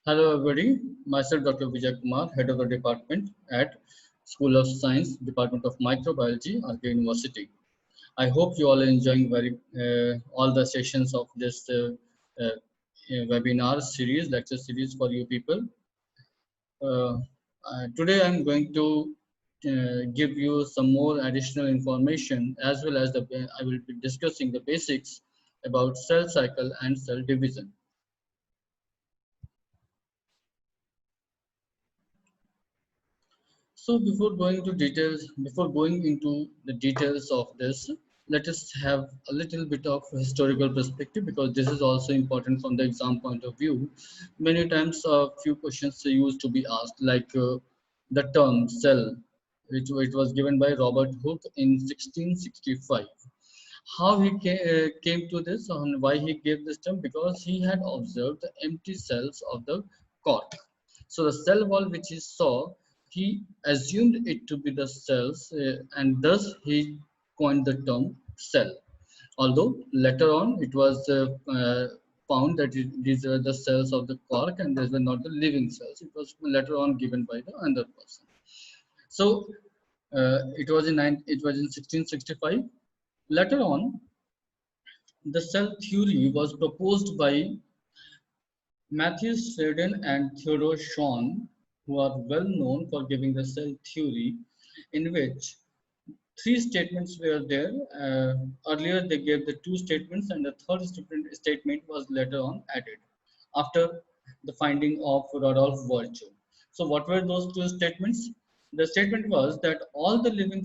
Hello everybody, myself Dr. Vijay Kumar, Head of the Department at School of Science, Department of Microbiology, RK University. I hope you all are enjoying all the sessions of this webinar series, lecture series for you people. Uh, Today I'm going to give you some more additional information as well as I will be discussing the basics about cell cycle and cell division. So before going into the details of this, let us have a little bit of historical perspective because this is also important from the exam point of view. Many times, a few questions used to be asked, like the term cell, which it was given by Robert Hooke in 1665. How he came to this and why he gave this term? Because he had observed the empty cells of the cork. So the cell wall which he saw, he assumed it to be the cells, and thus he coined the term cell. Although later on it was found that these are the cells of the cork and these were not the living cells. It was later on given by the another person. So it was in 1665. Later on, the cell theory was proposed by Matthew Sheridan and Theodore Schwann, who are well known for giving the cell theory, in which three statements were there. Earlier, they gave the two statements, and the statement was later on added after the finding of Rodolphe Virchow. So, what were those two statements? The statement was that all the living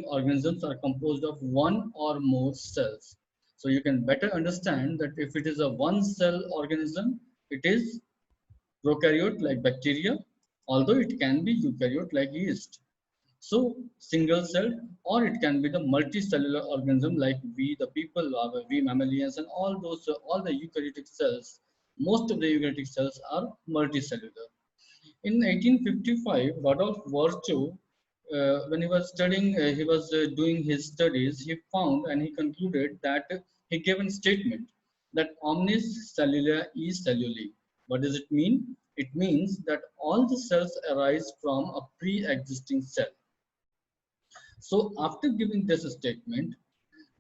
organisms are composed of one or more cells. So, you can better understand that if it is a one cell organism, it is prokaryote like bacteria, although it can be eukaryote like yeast. So single celled, or it can be the multicellular organism like we, the people, we mammalians, and all the eukaryotic cells. Most of the eukaryotic cells are multicellular. In 1855, Rudolf Virchow, when he was studying, he was doing his studies, he found and he concluded that he gave a statement that omnis cellula e celluli. What does it mean? It means that all the cells arise from a pre-existing cell. So after giving this statement,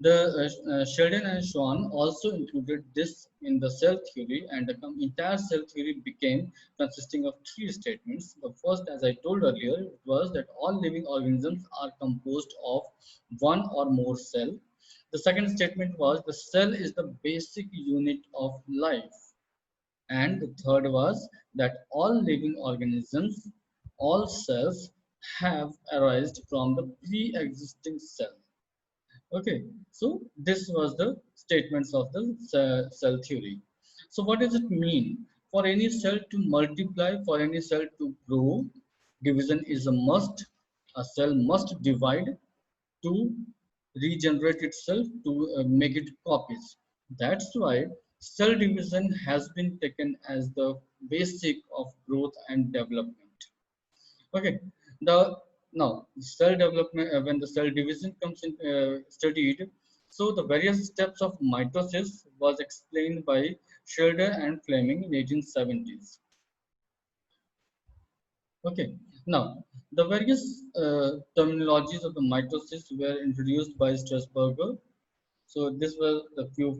the Sheldon and Schwann also included this in the cell theory, and the entire cell theory became consisting of three statements. The first, as I told earlier, was that all living organisms are composed of one or more cell. The second statement was the cell is the basic unit of life. And the third was that all living organisms, all cells have arisen from the pre-existing cell. Okay, so this was the statements of the cell theory. So what does it mean? For any cell to multiply, for any cell to grow, division is a must. A cell must divide to regenerate itself to make it copies. That's why cell division has been taken as the basic of growth and development. Okay, the now cell development when the cell division comes in studied, so the various steps of mitosis was explained by Schroeder and Fleming in 1870s. Okay, now the various terminologies of the mitosis were introduced by Strasburger. So this were few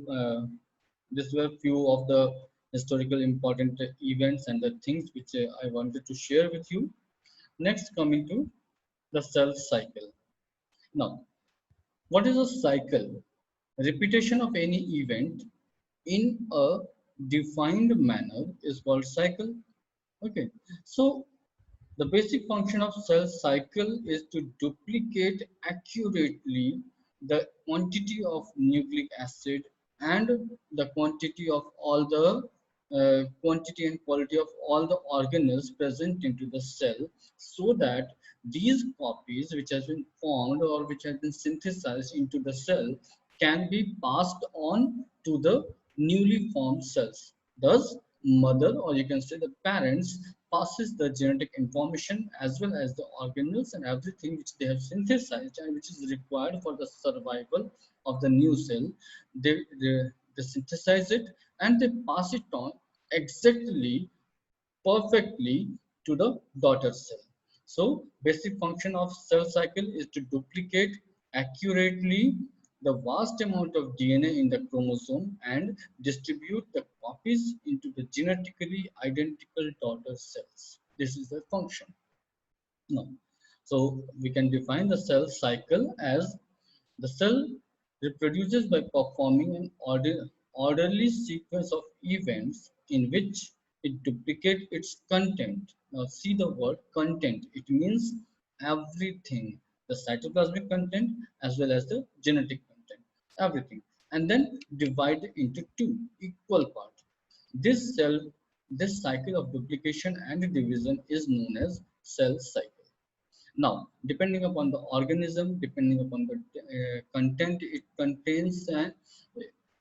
of the historical important events and the things which I wanted to share with you. Next, coming to the cell cycle. Now, what is a cycle? Repetition of any event in a defined manner is called cycle. Okay, so the basic function of cell cycle is to duplicate accurately the quantity of nucleic acid and the quantity of all the quantity and quality of all the organelles present into the cell, so that these copies which has been formed or which has been synthesized into the cell can be passed on to the newly formed cells. Thus, mother, or you can say the parents, passes the genetic information as well as the organelles and everything which they have synthesized and which is required for the survival of the new cell. They synthesize it and they pass it on exactly, perfectly to the daughter cell. So basic function of cell cycle is to duplicate accurately the vast amount of DNA in the chromosome and distribute the copies into the genetically identical daughter cells. This is the function. No. So we can define the cell cycle as the cell reproduces by performing an orderly sequence of events in which it duplicates its content. Now see the word content. It means everything, the cytoplasmic content as well as the genetic content, everything. And then divide into two equal parts. This cell, this cycle of duplication and division is known as cell cycle. Now, depending upon the organism, depending upon the content it contains, and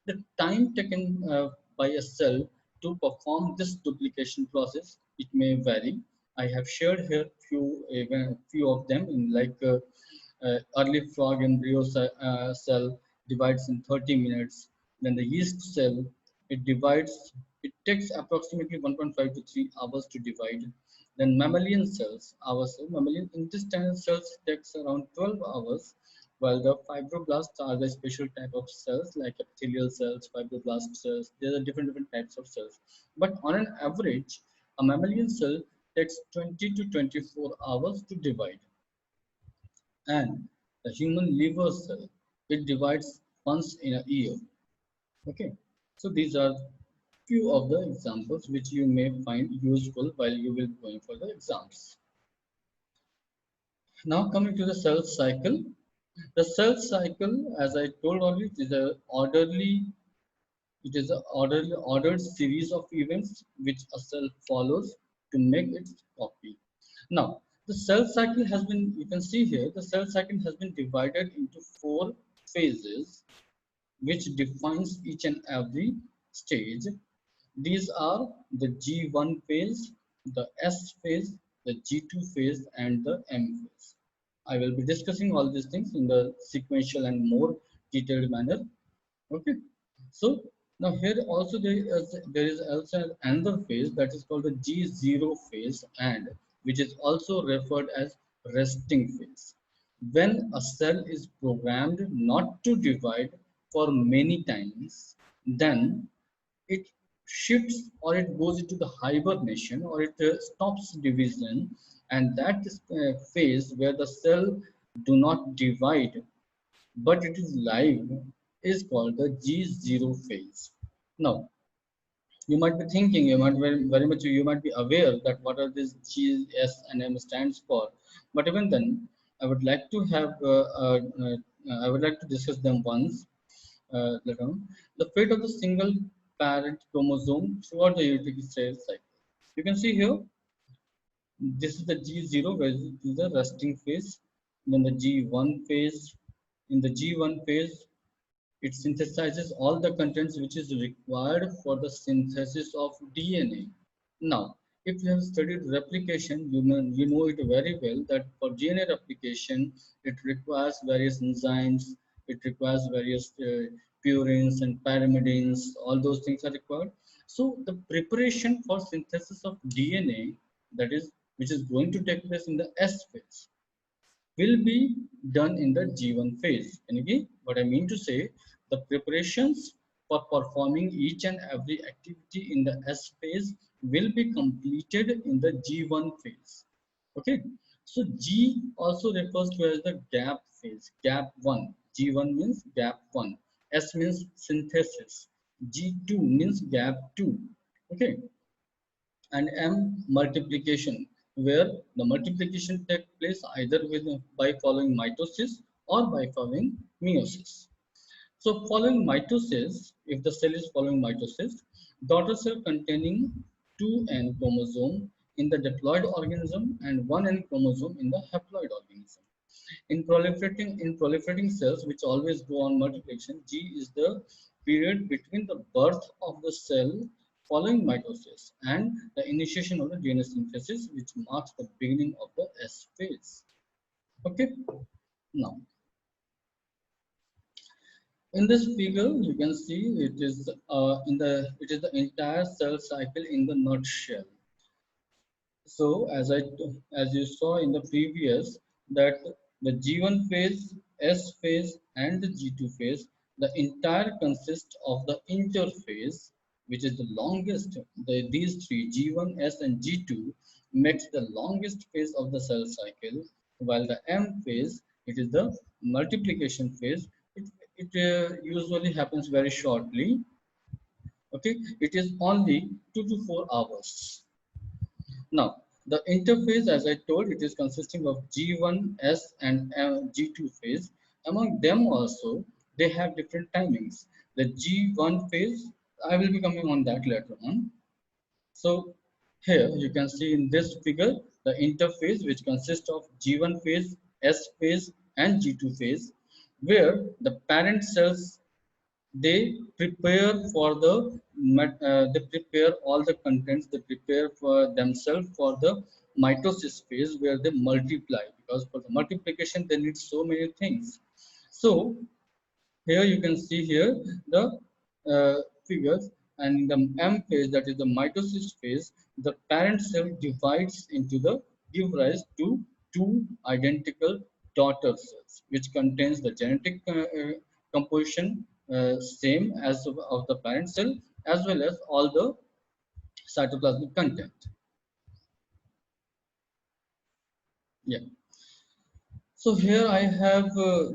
the time taken by a cell to perform this duplication process, it may vary. I have shared here few of them in like early frog embryo cell divides in 30 minutes. Then the yeast cell, it divides, it takes approximately 1.5 to 3 hours to divide. Then mammalian cells, our mammalian intestinal cells takes around 12 hours, while the fibroblasts are the special type of cells like epithelial cells, fibroblast cells. There are different types of cells. But on an average, a mammalian cell takes 20 to 24 hours to divide. And the human liver cell, it divides once in a year. Okay, so these are few of the examples which you may find useful while you will be going for the exams. Now coming to the cell cycle. The cell cycle, as I told earlier, it is a ordered series of events which a cell follows to make its copy. Now, the cell cycle has been, you can see here, the cell cycle has been divided into 4 phases which defines each and every stage. These are the G1 phase, the S phase, the G2 phase, and the M phase. I will be discussing all these things in the sequential and more detailed manner. Okay. So now here also there is also another phase that is called the G0 phase, and which is also referred as resting phase. When a cell is programmed not to divide for many times, then it shifts or it goes into the hibernation or it stops division, and that is phase where the cell do not divide but it is live is called the G0 phase. Now, you might be thinking, you might very much, you might be aware that what are these G, S, and M stands for. But even then, I would like to I would like to discuss them once later on. The fate of the single parent chromosome throughout the eukaryotic cell cycle. You can see here, this is the G0, where it is the resting phase. Then the G1 phase. In the G1 phase, it synthesizes all the contents which is required for the synthesis of DNA. Now, if you have studied replication, you know it very well that for DNA replication, it requires various enzymes, it requires various purines and pyrimidines, all those things are required. So the preparation for synthesis of DNA, that is, which is going to take place in the S phase, will be done in the G1 phase. And again, what I mean to say, the preparations for performing each and every activity in the S phase will be completed in the G1 phase. Okay, so G also refers to as the gap phase, gap 1. G1 means gap 1. S means synthesis. G2 means gap 2. Okay, and M multiplication, where the multiplication takes place either by following mitosis or by following meiosis. So following mitosis, if the cell is following mitosis, daughter cell containing 2N chromosome in the diploid organism and 1N chromosome in the haploid organism. In proliferating cells which always go on multiplication, G is the period between the birth of the cell following mitosis and the initiation of the DNA synthesis, which marks the beginning of the S phase. Okay. Now, In this figure, you can see it is the entire cell cycle in the nutshell. So as you saw in the previous, that the G1 phase, S phase, and the G2 phase, the entire consists of the interphase, which is the longest. These three, G1, S, and G2, makes the longest phase of the cell cycle, while the M phase, it is the multiplication phase. It usually happens very shortly. Okay, it is only 2 to 4 hours. Now, the interface, as I told, it is consisting of G1, S, and G2 phase. Among them also, they have different timings. The G1 phase, I will be coming on that later on. So here you can see in this figure, the interface which consists of G1 phase, S phase, and G2 phase, where the parent cells, they prepare for they prepare all the contents, they prepare for themselves for the mitosis phase where they multiply, because for the multiplication they need so many things. So here you can see here the figures, and in the M phase, that is the mitosis phase, the parent cell divides into the give rise to two identical daughter cells, which contains the genetic composition same as of the parent cell, as well as all the cytoplasmic content. Yeah. So here I have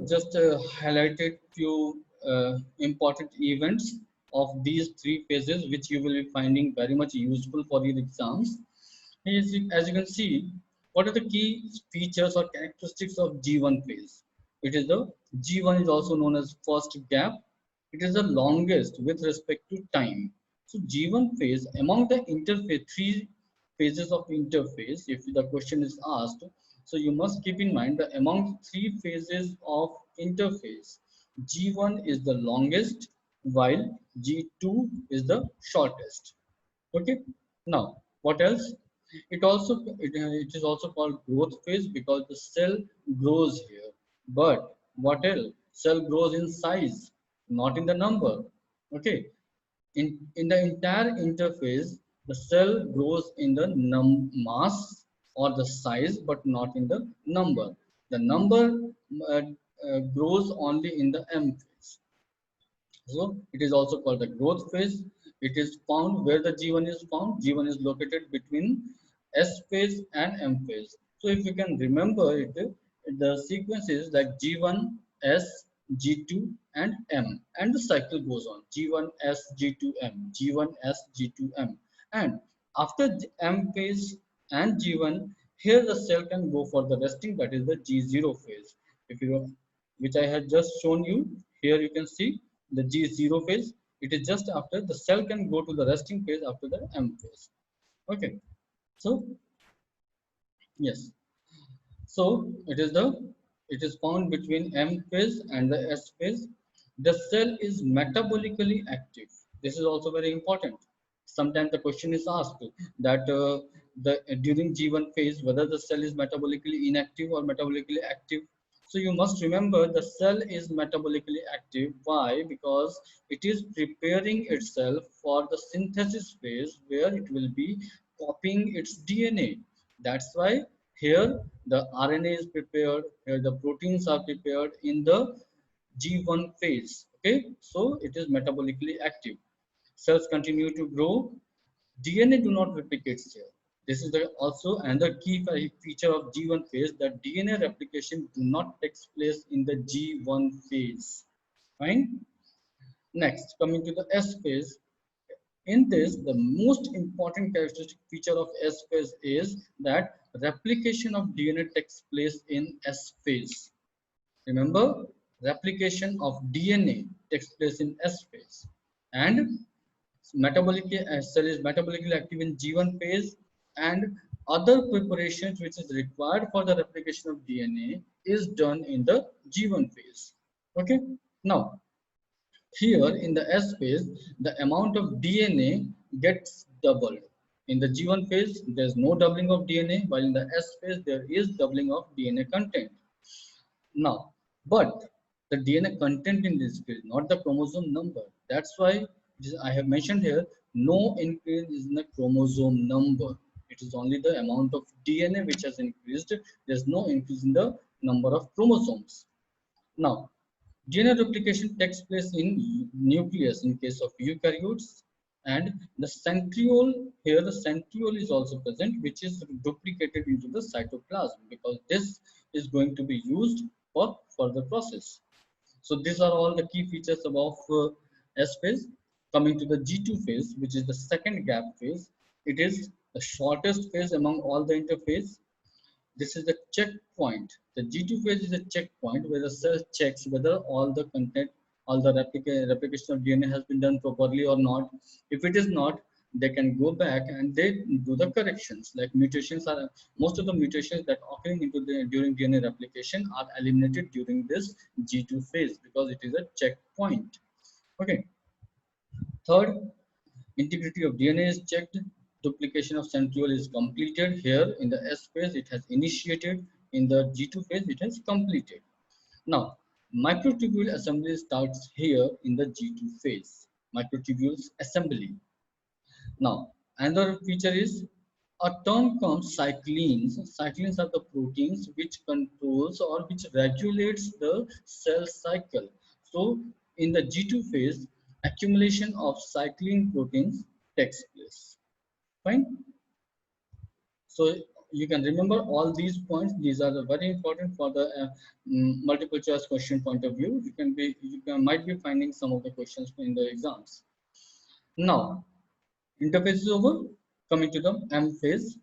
just highlighted few important events of these three phases, which you will be finding very much useful for your exams. As you can see, what are the key features or characteristics of G1 phase? It is the G1 is also known as first gap. It is the longest with respect to time. So G1 phase, among the interphase, three phases of interphase, if the question is asked, so you must keep in mind that among three phases of interphase, G1 is the longest while G2 is the shortest. Okay. Now, what else? It is also called growth phase because the cell grows here. But what else? Cell grows in size, not in the number. Okay. In the entire interphase, the cell grows in the mass or the size, but not in the number. The number uh, grows only in the M phase. So it is also called the growth phase. It is found where the G1 is found. G1 is located between S phase and M phase. So if you can remember it, the sequence is like G1, S, G2, and M. And the cycle goes on. G1, S, G2, M. G1, S, G2, M. And after M phase and G1, here the cell can go for the resting, that is the G0 phase. If you, which I had just shown you, here you can see the G0 phase. It is just after the cell can go to the resting phase after the M phase. Okay. So yes. So it is found between M phase and the S phase. The cell is metabolically active. This is also very important. Sometimes the question is asked that the during G1 phase whether the cell is metabolically inactive or metabolically active. So you must remember the cell is metabolically active. Why? Because it is preparing itself for the synthesis phase where it will be copying its DNA. That's why here the RNA is prepared, here the proteins are prepared in the G1 phase. Okay, so it is metabolically active. Cells continue to grow. DNA do not replicate here. This is also another key feature of G1 phase, that DNA replication do not take place in the G1 phase. Fine. Next, coming to the S phase. In this, the most important characteristic feature of S phase is that replication of DNA takes place in S phase. Remember, replication of DNA takes place in S phase, and cell is metabolically active in G1 phase, and other preparations which is required for the replication of DNA is done in the G1 phase. Okay. Now, here in the S phase, the amount of DNA gets doubled. In the G1 phase, there is no doubling of DNA, while in the S phase, there is doubling of DNA content. Now, but the DNA content in this field, not the chromosome number. That's why I have mentioned here, no increase in the chromosome number. It is only the amount of DNA which has increased. There's no increase in the number of chromosomes. Now, DNA replication takes place in nucleus in case of eukaryotes, and the centriole, here the centriole is also present, which is duplicated into the cytoplasm, because this is going to be used for further process. So these are all the key features of S phase. Coming to the G2 phase, which is the second gap phase, it is the shortest phase among all the interphase. This is the checkpoint. The G2 phase is a checkpoint where the cell checks whether all the content, all the replication of DNA has been done properly or not. If it is not, they can go back and they do the corrections. Like mutations are, most of the mutations that occurring into the during DNA replication are eliminated during this G2 phase because it is a checkpoint. Okay. Third, integrity of DNA is checked. Duplication of centriole is completed. Here in the S phase, it has initiated. In the G2 phase, it has completed. Now, microtubule assembly starts here in the G2 phase. Microtubules assembly. Now, another feature is a term comes cyclins. Cyclins are the proteins which controls or which regulates the cell cycle. So, in the G2 phase, accumulation of cyclin proteins takes place. Fine. So you can remember all these points. These are very important for the multiple choice question point of view. Might be finding some of the questions in the exams. Now, interface is over. Coming to the M phase.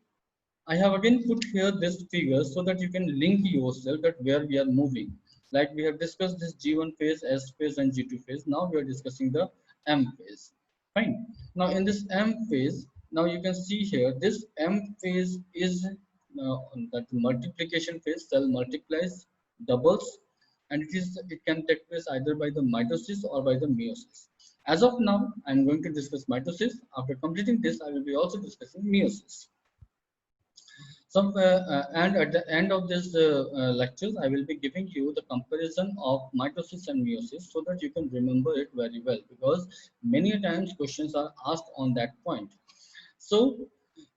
I have again put here this figure so that you can link yourself at where we are moving. Like we have discussed this G1 phase, S phase, and G2 phase. Now we are discussing the M phase. Fine. Now in this M phase, now you can see here this M phase is that multiplication phase. Cell multiplies, doubles, and it can take place either by the mitosis or by the meiosis. As of now, I am going to discuss mitosis. After completing this, I will be also discussing meiosis. And at the end of this lectures, I will be giving you the comparison of mitosis and meiosis so that you can remember it very well, because many times questions are asked on that point. So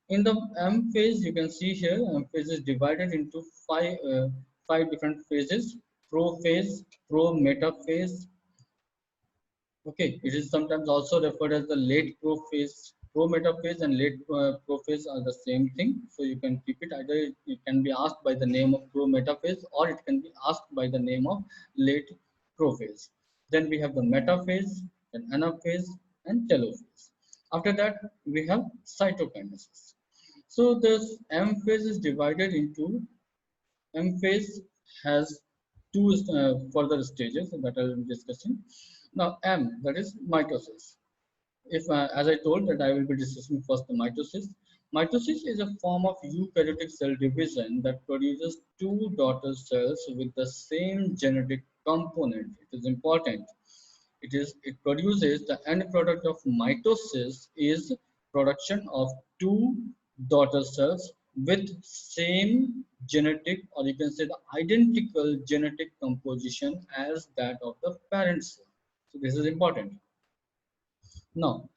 in the M phase, you can see here, M phase is divided into five different phases: prophase, pro-metaphase. Okay, it is sometimes also referred as the late prophase. Pro-metaphase and late prophase are the same thing. So you can keep it either it can be asked by the name of pro-metaphase or it can be asked by the name of late prophase. Then we have the metaphase, then anaphase, and telophase. After that, we have cytokinesis. So this M phase is divided into M phase has two further stages that I will be discussing. Now M, that is mitosis. If as I told that I will be discussing first the mitosis. Mitosis is a form of eukaryotic cell division that produces two daughter cells with the same genetic component. It is important. It produces the end product of mitosis is production of two daughter cells with same genetic, or you can say the identical genetic composition as that of the parent cell. So this is important. Now,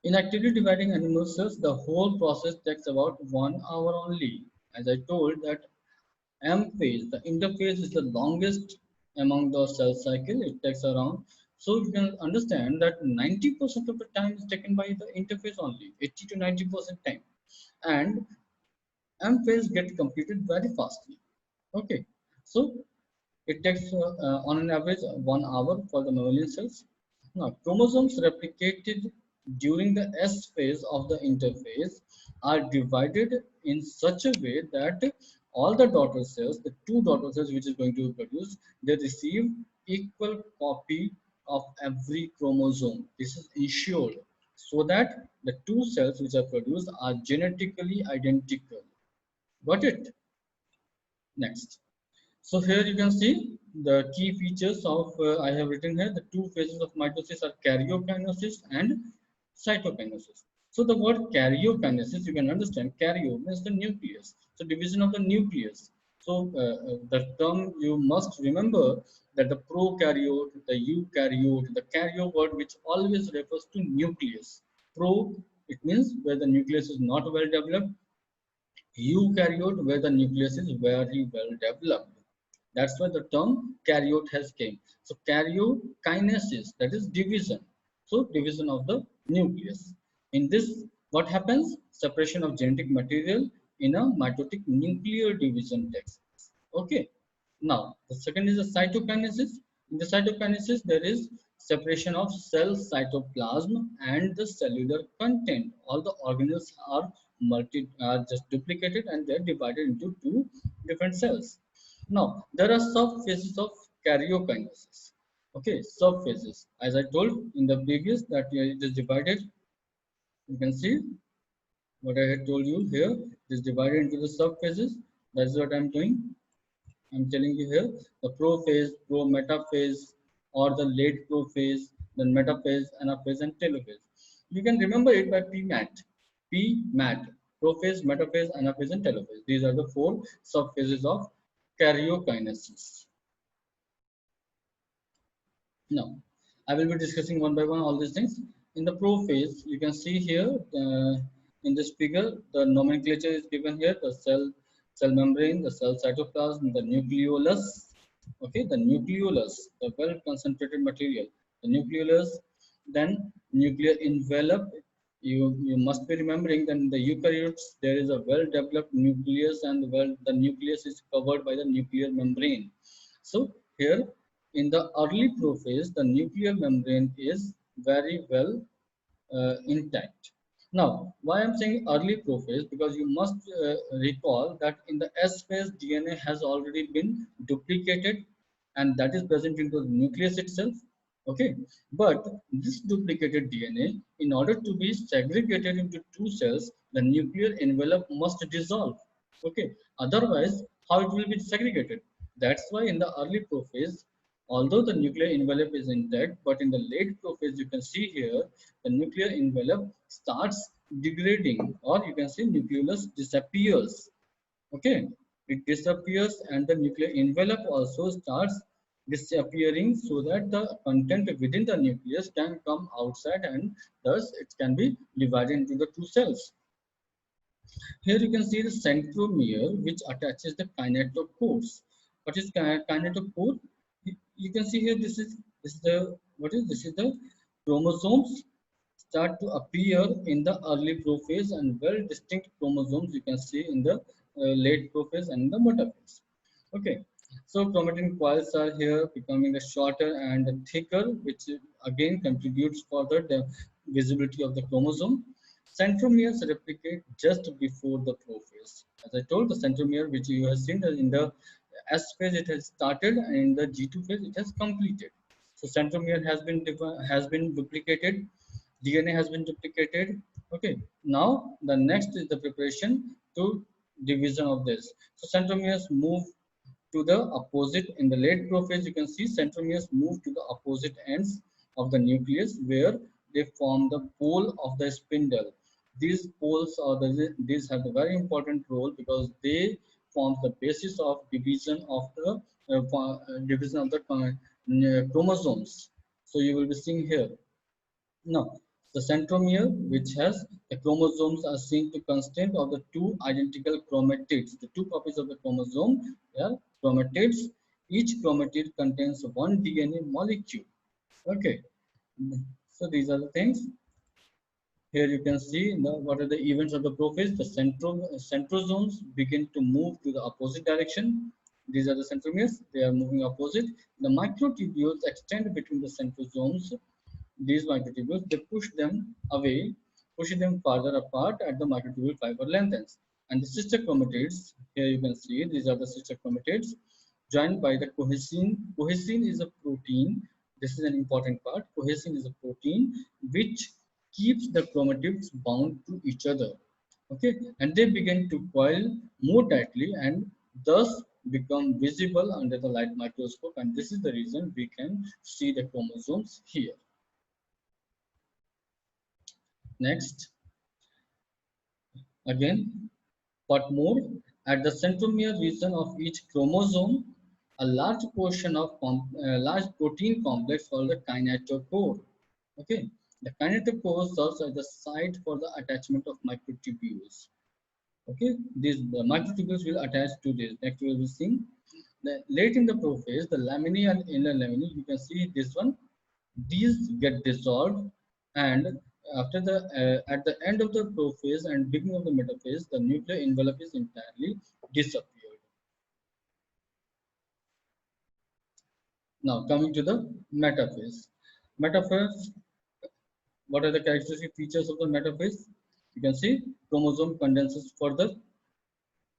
in actively dividing animal cells, the whole process takes about 1 hour only. As I told that M phase, the interphase is the longest among the cell cycle. It takes around, so you can understand that 90% of the time is taken by the interphase only, 80 to 90% time. And M phase gets completed very fastly. Okay, so it takes on an average 1 hour for the mammalian cells. Now, chromosomes replicated during the S phase of the interphase are divided in such a way that all the daughter cells, the two daughter cells which is going to be produced, they receive equal copy of every chromosome. This is ensured so that the two cells which are produced are genetically identical. Got it? Next. So here you can see the key features of, I have written here, the two phases of mitosis are karyokinesis and cytokinesis. So the word karyokinesis, you can understand, karyo means the nucleus. So division of the nucleus. So the term you must remember that the prokaryote, the eukaryote, the karyote which always refers to nucleus. Pro, it means where the nucleus is not well developed. Eukaryote, where the nucleus is very well developed. That's why the term karyote has came. So karyokinesis, that is division. So division of the nucleus. In this, what happens? Separation of genetic material in a mitotic nuclear division takes place. Okay. Now, the second is the cytokinesis. In the cytokinesis, there is separation of cell cytoplasm and the cellular content. All the organelles are just duplicated and they're divided into two different cells. Now, there are subphases of karyokinesis. Okay, subphases. As I told in the previous that it is divided. You can see what I had told you here. It is divided into the subphases. That's what I'm doing. I'm telling you here, the prophase, pro-metaphase, or the late prophase, then metaphase, anaphase, and telophase. You can remember it by PMAT. PMAT, prophase, metaphase, anaphase, and telophase. These are the four subphases of karyokinesis. Now, I will be discussing one by one all these things. In the prophase, you can see here in this figure, the nomenclature is given here: the cell membrane, the cell cytoplasm, the nucleolus. Okay, the nucleolus, the well concentrated material, the nucleolus, then nuclear envelope. You must be remembering that in the eukaryotes there is a well developed nucleus, and the nucleus is covered by the nuclear membrane. So here in the early prophase, the nuclear membrane is very well intact. Now, why I'm saying early prophase? Because you must recall that in the S phase, DNA has already been duplicated, and that is present into the nucleus itself. Okay, but this duplicated DNA, in order to be segregated into two cells, the nuclear envelope must dissolve. Okay, otherwise, how it will be segregated? That's why in the early prophase, although the nuclear envelope is intact, but in the late prophase, you can see here the nuclear envelope starts degrading, or you can say nucleus disappears. Okay, it disappears, and the nuclear envelope also starts disappearing, so that the content within the nucleus can come outside, and thus it can be divided into the two cells. Here you can see the centromere, which attaches the kinetochores. What is kinetochore? You can see here, this is the what is this is the chromosomes start to appear in the early prophase, and well distinct chromosomes you can see in the late prophase and the metaphase. Okay, so chromatin coils are here becoming a shorter and thicker, which again contributes further the visibility of the chromosome. Centromeres replicate just before the prophase. As I told, the centromere, which you have seen in the S phase, it has started, and in the G2 phase, it has completed. So centromere has been duplicated, DNA has been duplicated. Okay, now the next is the preparation to division of this. So centromeres move to the opposite. In the late prophase, you can see centromeres move to the opposite ends of the nucleus, where they form the pole of the spindle. These poles are these have a very important role, because they form the basis of division of the chromosomes. So you will be seeing here. Now, the centromere, which has the chromosomes, are seen to consist of the two identical chromatids. The two copies of the chromosome, they are chromatids. Each chromatid contains one DNA molecule. Okay, so these are the things. Here you can see what are the events of the prophase. The centrosomes begin to move to the opposite direction. These are the centromeres. They are moving opposite. The microtubules extend between the centrosomes. These microtubules, they push them away, pushing them farther apart at the microtubule fiber lengthens. And the sister chromatids, here you can see, these are the sister chromatids, joined by the cohesin. Cohesin is a protein. This is an important part. Cohesin is a protein which keeps the chromatids bound to each other. Okay, and they begin to coil more tightly, and thus become visible under the light microscope. And this is the reason we can see the chromosomes here. Next, again, what more? At the centromere region of each chromosome, a large portion of a large protein complex called the kinetochore. Okay, the kinetochore serves as the site for the attachment of microtubules. Okay, these the microtubules will attach to this. Next, we will be seeing late in the prophase, the laminae and inner laminae. You can see this one. These get dissolved, and after the at the end of the prophase and beginning of the metaphase, the nuclear envelope is entirely disappeared. Now coming to the metaphase. Metaphase, what are the characteristic features of the metaphase? You can see chromosome condenses further.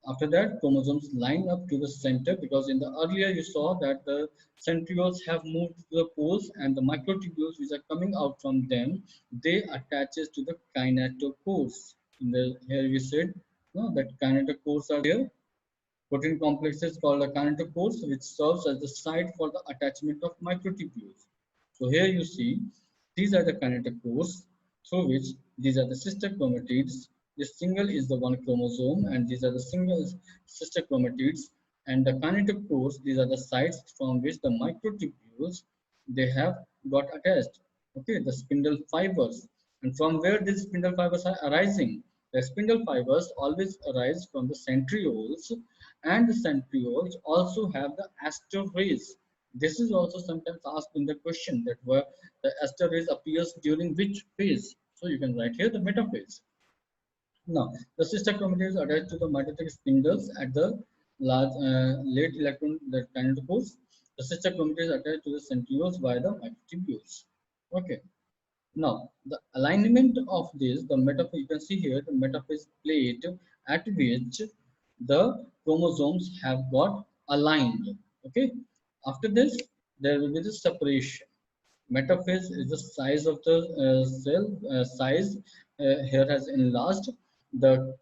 After that, chromosomes line up to the center, because in the earlier you saw that the centrioles have moved to the poles and the microtubules which are coming out from them, they attaches to the kinetochores. In the here we said no, that kinetochores are there. Protein complexes called the kinetochores, which serves as the site for the attachment of microtubules. So here you see these are the kinetochores through which these are the sister chromatids. This single is the one chromosome, and these are the single sister chromatids. And the kinetochores, these are the sites from which the microtubules they have got attached. Okay, the spindle fibers, and from where these spindle fibers are arising. The spindle fibers always arise from the centrioles, and the centrioles also have the aster rays. This is also sometimes asked in the question that where the aster rays appears during which phase. So you can write here the metaphase. Now, the sister chromatids attached to the mitotic spindles at the large late electron the kinetochores. The sister chromatids attached to the centrioles via the microtubules. Okay. Now, the alignment of this, the metaphase, you can see here the metaphase plate at which the chromosomes have got aligned. Okay. After this, there will be the separation. Metaphase is the size of the cell size here has enlarged. The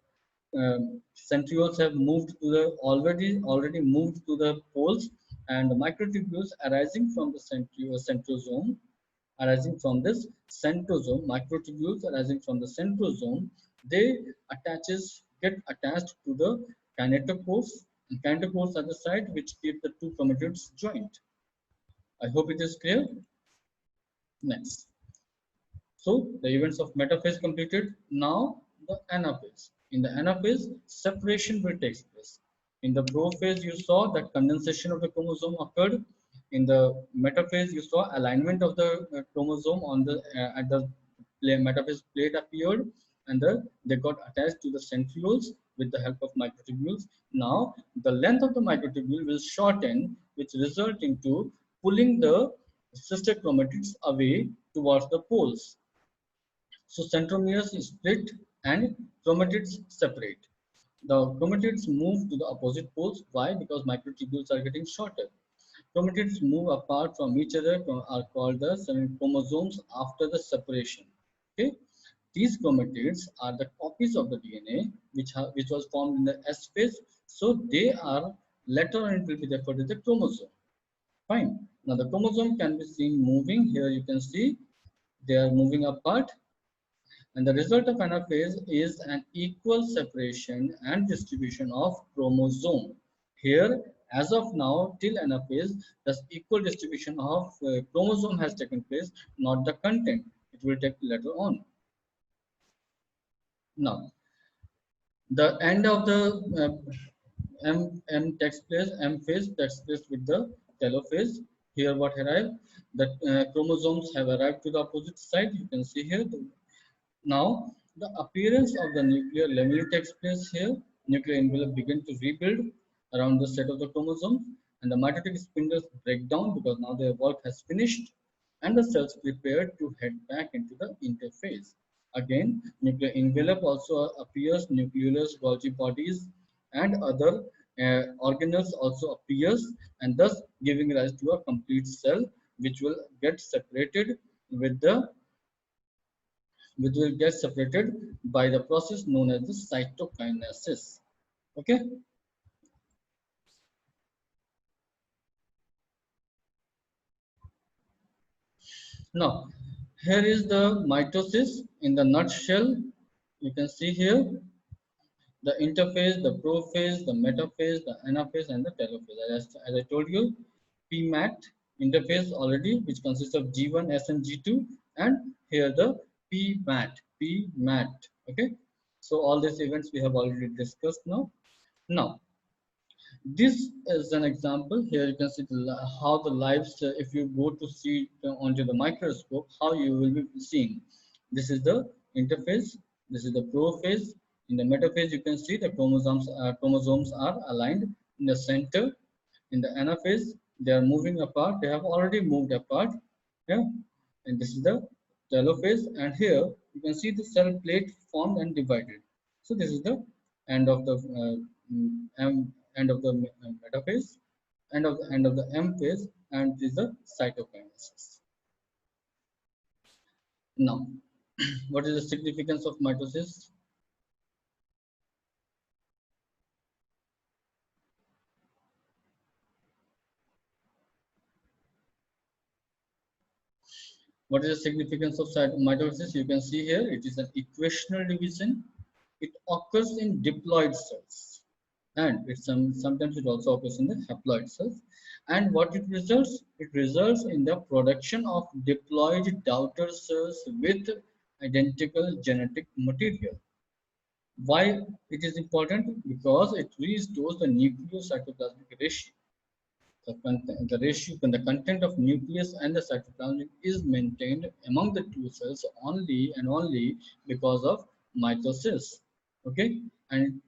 centrioles have moved to the already moved to the poles, and the microtubules arising from the centrosome arising from this centrosome, microtubules arising from the centrosome, they get attached to the kinetochores. And kinetochores are the site which keep the two chromatids joined. I hope it is clear. Next. So the events of metaphase completed. Now the anaphase. In the anaphase, separation will take place. In the prophase, you saw that condensation of the chromosome occurred. In the metaphase, you saw alignment of the chromosome on the at the metaphase plate appeared, and they got attached to the centrioles with the help of microtubules. Now the length of the microtubule will shorten, which result into pulling the sister chromatids away towards the poles. So centromeres split and chromatids separate. The chromatids move to the opposite poles. Why? Because microtubules are getting shorter. Chromatids move apart from each other are called the chromosomes after the separation. Okay, these chromatids are the copies of the DNA which was formed in the S phase. So they are later on it will be referred to the chromosome. Fine. Now the chromosome can be seen moving. Here you can see they are moving apart, and the result of anaphase is an equal separation and distribution of chromosome. Here, as of now, till anaphase, the equal distribution of chromosome has taken place, not the content. It will take later on. Now, the end of the M takes place, M phase takes place with the telophase. Here, what arrived? The chromosomes have arrived to the opposite side. You can see here now, the appearance of the nuclear lamellae takes place here. Nuclear envelope begin to rebuild around the set of the chromosomes, and the mitotic spindles break down because now their work has finished, and the cells prepare to head back into the interphase. Again, nuclear envelope also appears, nucleolus, Golgi bodies, and other organelles also appears, and thus giving rise to a complete cell, which will get separated with the which will get separated by the process known as the cytokinesis. Okay. Now, here is the mitosis in the nutshell. You can see here the interphase, the prophase, the metaphase, the anaphase, and the telophase. As I told you, PMAT interface already, which consists of G1, S, and G2, and here the PMAT. Okay, so all these events we have already discussed now. Now, this is an example. Here you can see how the lives, if you go to see onto the microscope, how you will be seeing. This is the interphase. This is the prophase. In the metaphase, you can see the chromosomes are aligned in the center. In the anaphase, they are moving apart. They have already moved apart. Yeah, and this is the telophase. And here you can see the cell plate formed and divided. So this is the end of the end of the metaphase, end of the M phase, and this is the cytokinesis. Now, what is the significance of mitosis? What is the significance of mitosis? You can see here it is an equational division. It occurs in diploid cells, and sometimes it also occurs in the haploid cells. And what it results? It results in the production of diploid daughter cells with identical genetic material. Why it is important? Because it restores the nucleocytoplasmic ratio. The ratio and the content of nucleus and the cytoplasm is maintained among the two cells only and only because of mitosis. Okay, and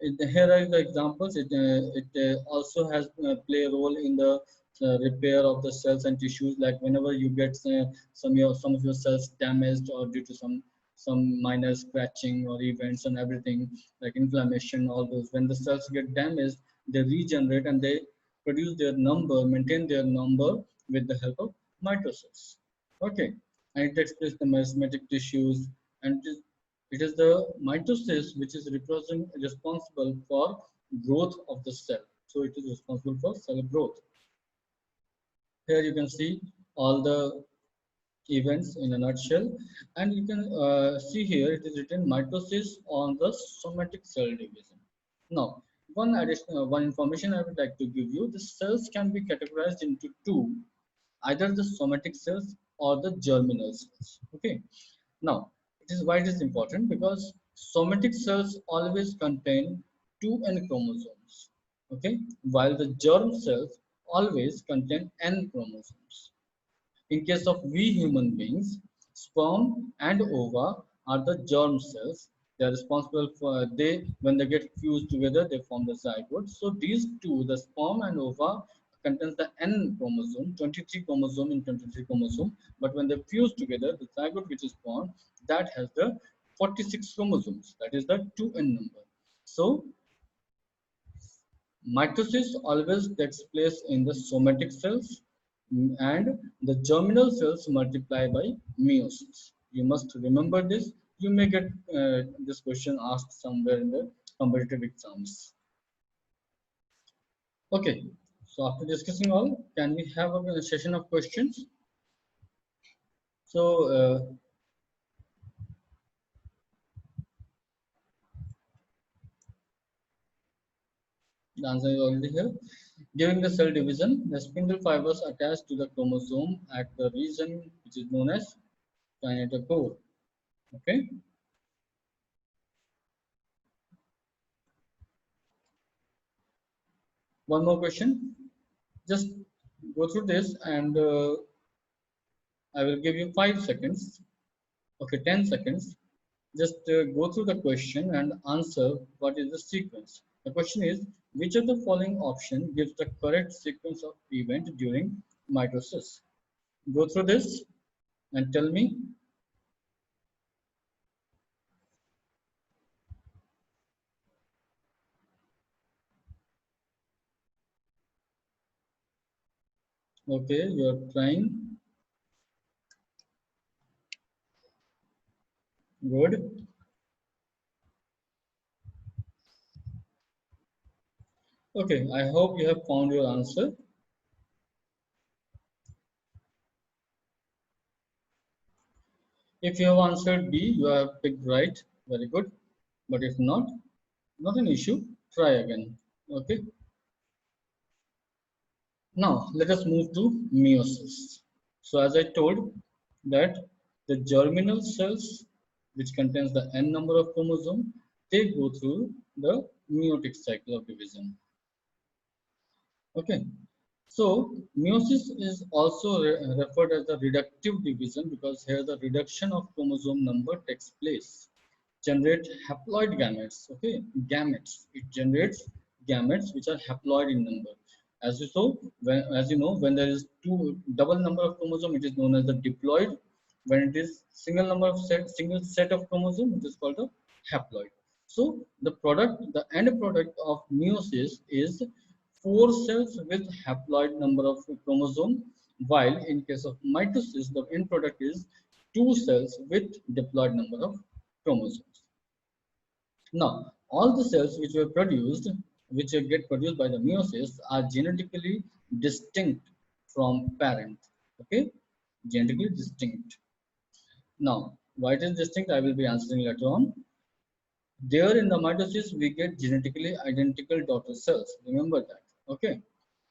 here are the examples. It also has play a role in the repair of the cells and tissues. Like whenever you get some of your cells damaged or due to some minor scratching or events and everything like inflammation, all those. When the cells get damaged, they regenerate and they produce their number, maintain their number with the help of mitosis. Okay, and it expresses the mesenchymal tissues, and it is the mitosis which is responsible for growth of the cell. So it is responsible for cell growth. Here you can see all the events in a nutshell, and you can see here it is written mitosis on the somatic cell division. Now, one information I would like to give you: the cells can be categorized into two, either the somatic cells or the germinal cells. Okay. Now, it is why it is important, because somatic cells always contain two N chromosomes. Okay, while the germ cells always contain N chromosomes. In case of we human beings, sperm and ova are the germ cells. They are responsible for when they get fused together, they form the zygote. So these two, the sperm and ova, contains the N chromosome, 23 chromosome in 23 chromosome. But when they fuse together, the zygote which is formed, that has the 46 chromosomes. That is the 2N number. So mitosis always takes place in the somatic cells, and the germinal cells multiply by meiosis. You must remember this. You may get this question asked somewhere in the competitive exams. Okay, so after discussing all, can we have a session of questions? So, the answer is already here. During the cell division, the spindle fibers attached to the chromosome at the region which is known as kinetochore. Okay. One more question. Just go through this, and I will give you 5 seconds. Okay, 10 seconds. Just go through the question and answer what is the sequence. The question is, which of the following option gives the correct sequence of event during mitosis? Go through this and tell me. Okay, you're trying. Good. Okay, I hope you have found your answer. If you have answered B, you have picked right. Very good. But if not, Not an issue. Try again. Okay. Now let us move to meiosis. So as I told that the germinal cells which contains the n number of chromosome, they go through the meiotic cycle of division. Okay. So meiosis is also referred as the reductive division because here the reduction of chromosome number takes place. Generate haploid gametes. Okay, gametes. It generates gametes which are haploid in number. As you know, when there is double number of chromosome, it is known as the diploid. When it is single set of chromosome, it is called a haploid. So the end product of meiosis is four cells with haploid number of chromosome, while in case of mitosis, the end product is two cells with diploid number of chromosomes. Now, all the cells which get produced by the meiosis, are genetically distinct from parent. Okay, genetically distinct. Now, why it is distinct, I will be answering later on. There in the mitosis, we get genetically identical daughter cells. Remember that. Okay.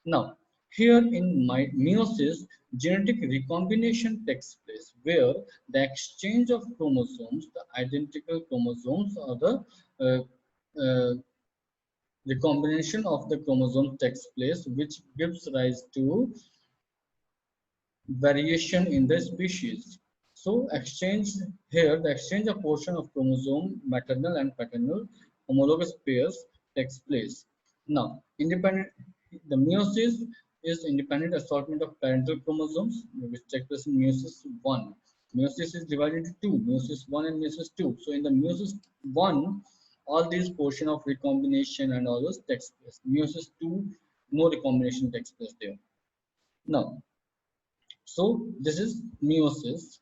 Now, here in meiosis, genetic recombination takes place where the exchange of chromosomes, the identical chromosomes, or the recombination of the chromosomes takes place, which gives rise to variation in the species. So the exchange of portion of chromosome, maternal and paternal homologous pairs takes place. Now, the meiosis is independent assortment of parental chromosomes, which takes place in meiosis 1. Meiosis is divided into two, meiosis 1 and meiosis 2. So in the meiosis 1, all these portion of recombination and all those takes place. Meiosis 2, no recombination takes place there. Now, so this is meiosis.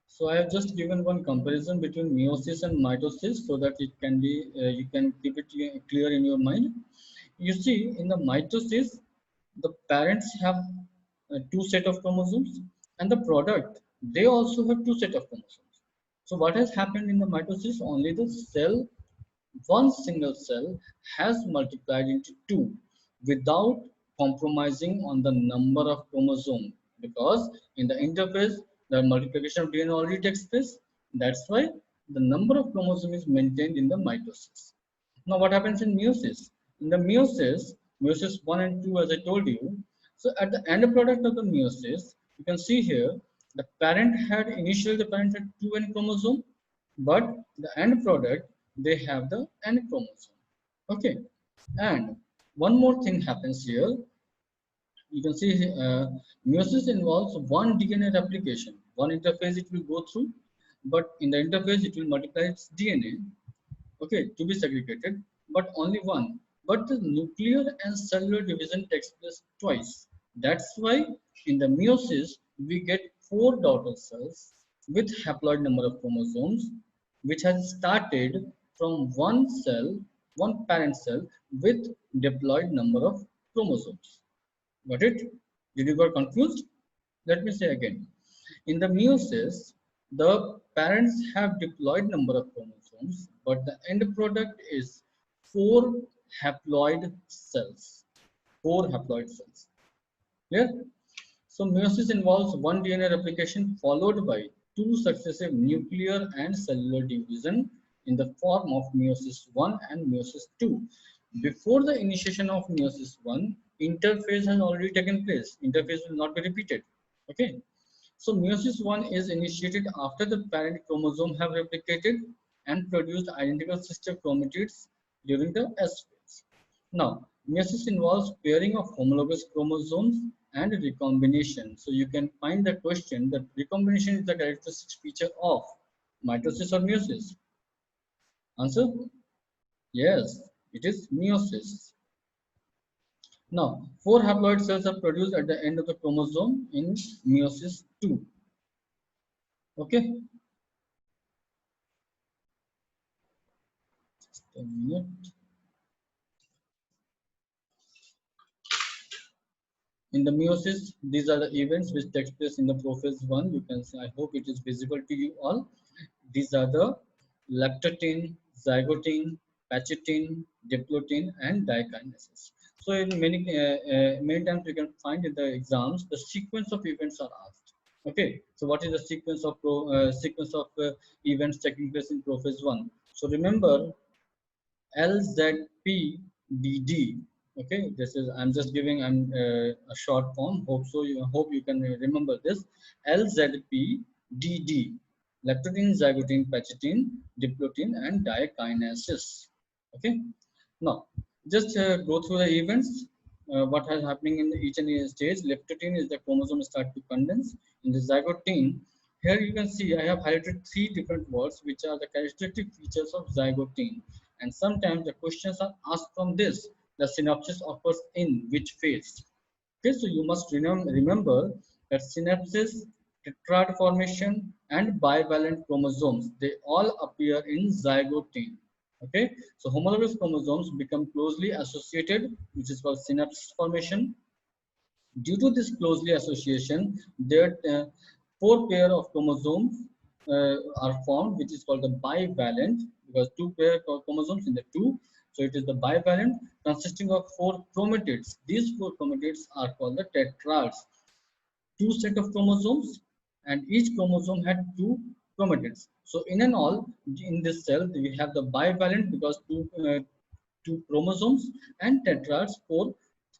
So I have just given one comparison between meiosis and mitosis so that it can be you can keep it clear in your mind. You see, in the mitosis, the parents have two set of chromosomes, and the product they also have two set of chromosomes. So what has happened in the mitosis? Only the cell, one single cell, has multiplied into two without compromising on the number of chromosomes, because in the interphase the multiplication of DNA already takes place. That's why the number of chromosomes is maintained in the mitosis. Now what happens in meiosis? In the meiosis 1 and 2, as I told you, so at the end product of the meiosis, you can see here initially the parent had two N chromosome, but the end product they have the N chromosome. Okay, and one more thing happens here. You can see meiosis involves one DNA replication. One interphase it will go through, but in the interphase it will multiply its DNA, okay, to be segregated, but only one. But the nuclear and cellular division takes place twice. That's why in the meiosis we get four daughter cells with haploid number of chromosomes, which has started from one cell, one parent cell with diploid number of chromosomes. Got it? Did you got confused? Let me say again. In the meiosis, the parents have diploid number of chromosomes, but the end product is four haploid cells. Four haploid cells. Clear? So meiosis involves one DNA replication followed by two successive nuclear and cellular division in the form of meiosis 1 and meiosis 2. Before the initiation of meiosis 1, interphase has already taken place. Interphase will not be repeated. Okay. So meiosis 1 is initiated after the parent chromosome have replicated and produced identical sister chromatids during the S phase. Now, meiosis involves pairing of homologous chromosomes and recombination. So you can find the question that recombination is the characteristic feature of mitosis or meiosis. Answer? Yes, it is meiosis. Now, four haploid cells are produced at the end of the chromosome in meiosis 2. Okay. Just a minute. In the meiosis, these are the events which takes place in the prophase 1. You can see, I hope it is visible to you all. These are the lecithin, zygotin, pachitin, diplotin, and dikinesis. So in many times you can find in the exams the sequence of events are asked. Okay, so what is the sequence of events taking place in Prophase 1? So remember LZPDD. Okay, this is I'm just giving a short form. Hope you can remember this. LZPDD, lecithin, zygotin, pachitin, diplotin, and dikinesis. Okay, now just go through the events. What is happening in each and every stage? Lecithin is the chromosome start to condense. In the zygotin, here you can see I have highlighted three different words which are the characteristic features of zygotin, and sometimes the questions are asked from this. The synapses occurs in which phase? Okay, so you must remember that synapses, tetrad formation, and bivalent chromosomes, they all appear in zygotin. Okay, so homologous chromosomes become closely associated, which is called synapse formation. Due to this closely association, there four pair of chromosomes are formed, which is called the bivalent, because two pair of chromosomes in the two. So it is the bivalent consisting of four chromatids. These four chromatids are called the tetrads. Two set of chromosomes, and each chromosome had two chromatids. So in and all, in this cell, we have the bivalent because two chromosomes and tetrads, four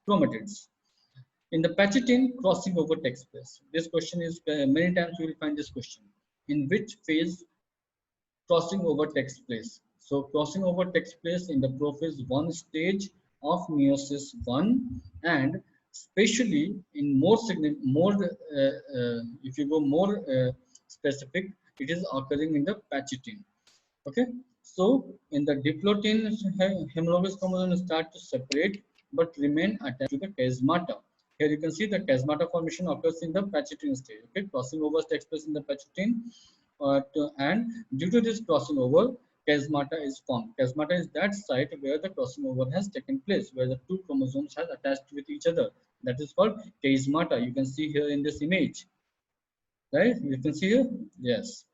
chromatids. In the Pachitin, crossing over takes place. This question is many times you will find this question. In which phase crossing over takes place? So crossing over takes place in the prophase 1 stage of meiosis 1, and especially in if you go more specific, it is occurring in the Pachitin. Okay, so in the diplotin, homologous chromosomes start to separate but remain attached to the chiasmata. Here you can see the chiasmata formation occurs in the Pachitin stage. Okay, crossing over takes place in the Pachitin, and due to this crossing over, chiasmata is formed. Chiasmata is that site where the crossing over has taken place, where the two chromosomes have attached with each other. That is called chiasmata. You can see here in this image, right? You can see here, yes.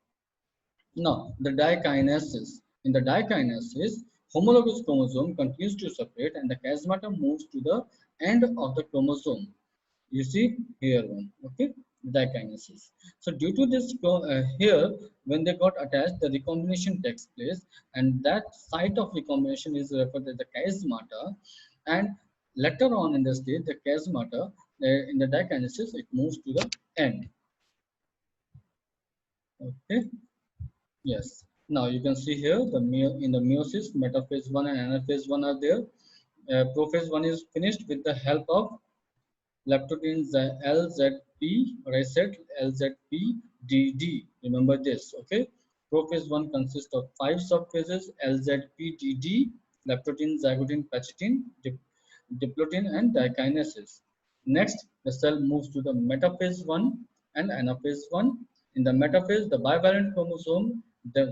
Now, the dikinesis. In the dikinesis, homologous chromosome continues to separate and the chiasmata moves to the end of the chromosome. You see here one, okay, dikinesis. So due to this here, when they got attached, the recombination takes place, and that site of recombination is referred as the chiasmata. And later on in the stage, the chiasmata in the dikinesis, it moves to the end. Okay. Yes. Now you can see here the in the meiosis, metaphase 1 and anaphase 1 are there. Prophase 1 is finished with the help of leptotin LZP, or I said LZPDD. Remember this, okay? Prophase 1 consists of 5 subphases: LZPDD, leptotin, zygotin, pachitin, diplotin, and dikinesis. Next, the cell moves to the metaphase 1 and anaphase 1. In the metaphase, the bivalent chromosome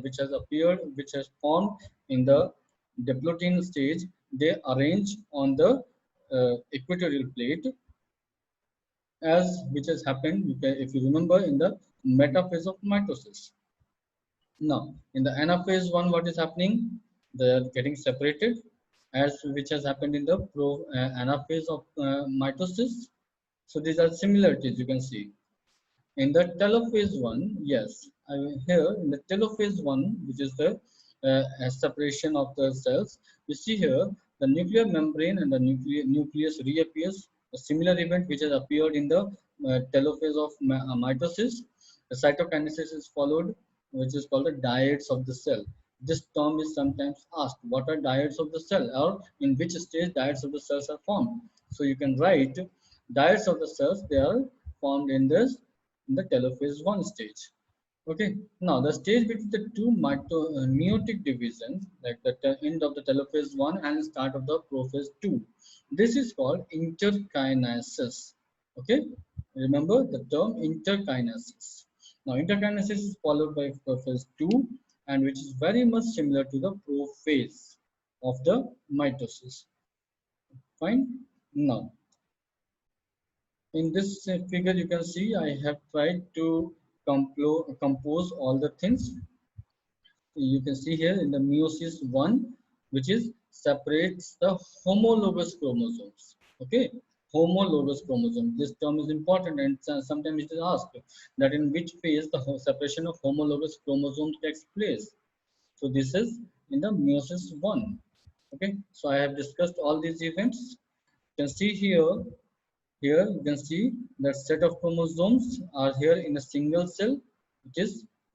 which has appeared, which has formed in the diplotin stage, they arrange on the equatorial plate, as which has happened, if you remember, in the metaphase of mitosis. Now, in the anaphase 1, what is happening? They are getting separated, as which has happened in the anaphase of mitosis. So these are similarities you can see. In the telophase 1, yes, here in the telophase 1, which is the separation of the cells, we see here the nuclear membrane and the nucleus reappears, a similar event which has appeared in the telophase of mitosis. The cytokinesis is followed, which is called the dyads of the cell. This term is sometimes asked, what are dyads of the cell, or in which stage dyads of the cells are formed? So you can write dyads of the cells, they are formed in the telophase 1 stage. Okay, now the stage between the two meiotic divisions, like the end of the telophase 1 and start of the prophase 2, this is called interkinesis. Okay, remember the term interkinesis. Now, interkinesis is followed by prophase 2, and which is very much similar to the prophase of the mitosis. Fine. Now, in this figure, you can see I have tried to compose all the things. you can see here in the meiosis 1, which is separates the homologous chromosomes. Okay, homologous chromosome. This term is important, and sometimes it is asked that in which phase the separation of homologous chromosomes takes place. So this is in the meiosis 1. Okay, so I have discussed all these events. You can see here, you can see that set of chromosomes are here in a single cell,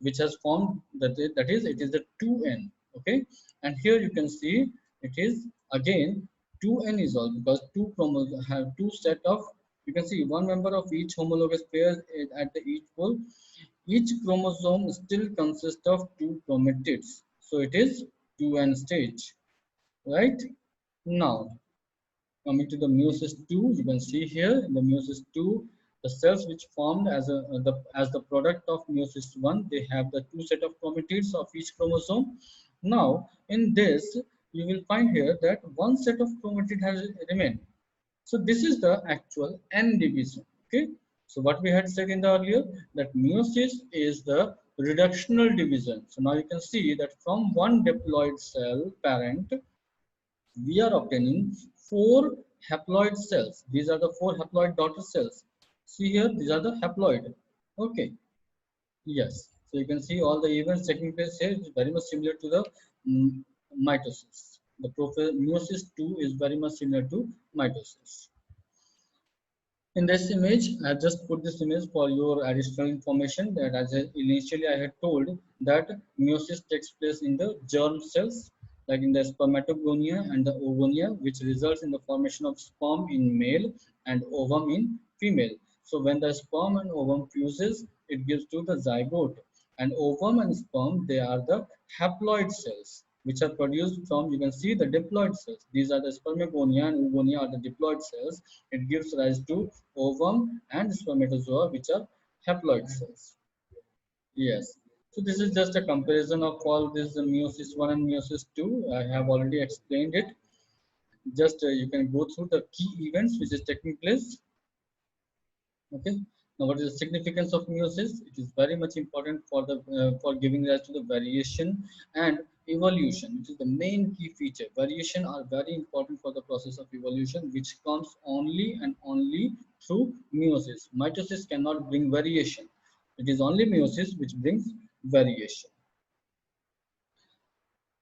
which has formed that is it is the 2n. Okay, and here you can see it is again 2n is all because two chromosomes have two set of, you can see one member of each homologous pair is at the each pole. Each chromosome still consists of two chromatids, so it is 2n stage, right? Now coming to the meiosis 2, you can see here in the meiosis 2, the cells which formed as the product of meiosis 1, they have the two set of chromatids of each chromosome. Now, in this, you will find here that one set of chromatid has remained. So this is the actual n division. Okay. So what we had said in the earlier, that meiosis is the reductional division. So now you can see that from one diploid cell parent, we are obtaining four haploid cells. These are the four haploid daughter cells. See here, these are the haploid. Okay, yes. So you can see all the events taking place here is very much similar to the mitosis. The meiosis 2 is very much similar to mitosis. In this image, I just put this image for your additional information that initially I had told that meiosis takes place in the germ cells, like in the spermatogonia and the oogonia, which results in the formation of sperm in male and ovum in female. So when the sperm and ovum fuses, it gives to the zygote. And ovum and sperm, they are the haploid cells, which are produced from, you can see the diploid cells. These are the spermagonia and oogonia are the diploid cells. It gives rise to ovum and spermatozoa, which are haploid cells. Yes. So this is just a comparison of all this meiosis 1 and meiosis 2. I have already explained it. Just you can go through the key events which is taking place. Okay. Now, what is the significance of meiosis? It is very much important for giving rise to the variation and evolution, which is the main key feature. Variation are very important for the process of evolution, which comes only and only through meiosis. Mitosis cannot bring variation. It is only meiosis which brings variation.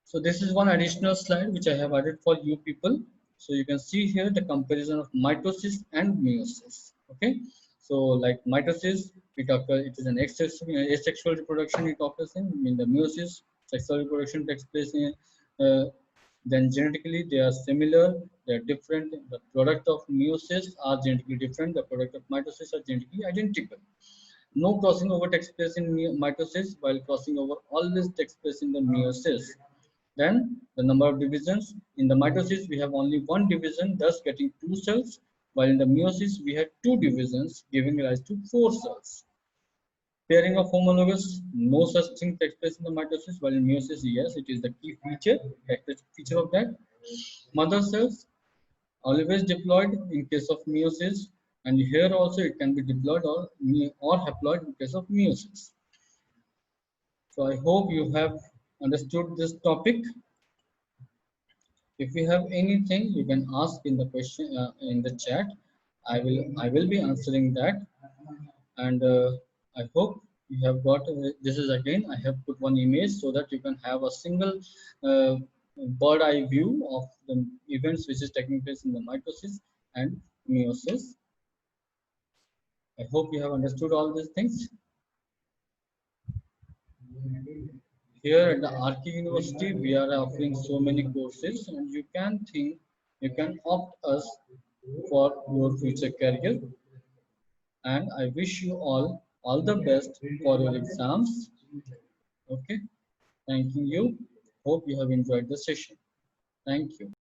So this is one additional slide which I have added for you people. So you can see here the comparison of mitosis and meiosis. Okay. So like mitosis, it is an asexual reproduction it occurs in the meiosis, sexual reproduction takes place in, then genetically they are similar, they are different. The product of meiosis are genetically different, the product of mitosis are genetically identical. No crossing over takes place in mitosis, while crossing over always takes place in the meiosis. Then the number of divisions. In the mitosis, we have only one division, thus getting two cells, while in the meiosis, we had two divisions, giving rise to four cells. Pairing of homologous, no such thing takes place in the mitosis, while in meiosis, yes, it is the key feature, characteristic feature of that. Mother cells, always diploid in case of meiosis, and here also it can be diploid or haploid in case of meiosis. So I hope you have understood this topic. If you have anything, you can ask in the question in the chat. I will be answering that, and I hope you have got. This is again I have put one image so that you can have a single uh, bird eye view of the events which is taking place in the mitosis and meiosis. I hope you have understood all these things. Here at the RK University, we are offering so many courses, and you can opt us for your future career. And I wish you all the best for your exams. Okay, thanking you. Hope you have enjoyed the session. Thank you.